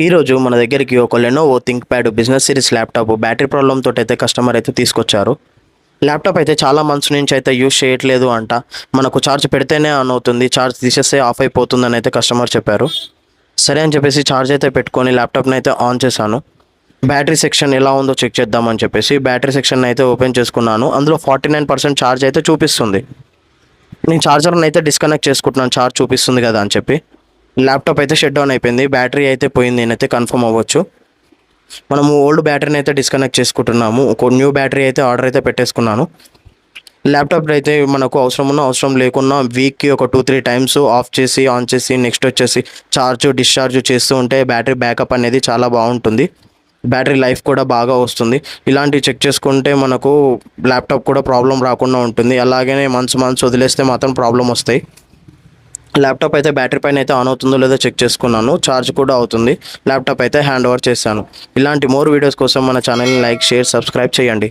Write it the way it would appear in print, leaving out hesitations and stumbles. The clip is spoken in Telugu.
ఈరోజు మన దగ్గరికి ఒక Lenovo think pad business series laptop battery problem తోటి అయితే కస్టమర్ అయితే తీసుకొచ్చారు. ల్యాప్టాప్ అయితే చాలా మంత్స్ నుంచి అయితే యూజ్ చేయట్లేదు అంట. మనకు ఛార్జ్ పెడితేనే ఆన్ అవుతుంది, ఛార్జ్ తీసేస్తే ఆఫ్ అయిపోతుందని అయితే కస్టమర్ చెప్పారు. సరే అని చెప్పేసి ఛార్జ్ అయితే పెట్టుకొని ల్యాప్టాప్ని అయితే ఆన్ చేశాను. బ్యాటరీ సెక్షన్ ఎలా ఉందో చెక్ చేద్దామని చెప్పేసి బ్యాటరీ సెక్షన్ అయితే ఓపెన్ చేసుకున్నాను. అందులో 49% ఛార్జ్ అయితే చూపిస్తుంది. నేను ఛార్జర్ని అయితే డిస్కనెక్ట్ చేసుకుంటున్నాను, ఛార్జ్ చూపిస్తుంది కదా అని చెప్పి. ల్యాప్టాప్ అయితే షట్ డౌన్ అయిపోయింది, బ్యాటరీ అయితే పోయింది, నేనైతే కన్ఫర్మ్ అవ్వచ్చు. మనము ఓల్డ్ బ్యాటరీని అయితే డిస్కనెక్ట్ చేసుకుంటున్నాము. ఒక న్యూ బ్యాటరీ అయితే ఆర్డర్ అయితే పెట్టేసుకున్నాను. ల్యాప్టాప్ అయితే మనకు అవసరం లేకున్నా వీక్కి ఒక 2-3 టైమ్స్ ఆఫ్ చేసి ఆన్ చేసి నెక్స్ట్ వచ్చేసి డిశ్చార్జ్ చేస్తూ ఉంటే బ్యాటరీ బ్యాకప్ అనేది చాలా బాగుంటుంది. బ్యాటరీ లైఫ్ కూడా బాగా వస్తుంది. ఇలాంటివి చెక్ చేసుకుంటే మనకు ల్యాప్టాప్ కూడా ప్రాబ్లం రాకుండా ఉంటుంది. అలాగనే మంత్స్ వదిలేస్తే మాత్రం ప్రాబ్లం వస్తాయి. ల్యాప్టాప్ అయితే బ్యాటరీ పైన అయితే ఆన్ అవుతుందో లేదో చెక్ చేసుకున్నాను, ఛార్జ్ కూడా అవుతుంది. ల్యాప్టాప్ అయితే హ్యాండ్ ఓవర్ చేశాను. ఇలాంటి మోర్ వీడియోస్ కోసం మన ఛానల్ని లైక్, షేర్, సబ్స్క్రైబ్ చేయండి.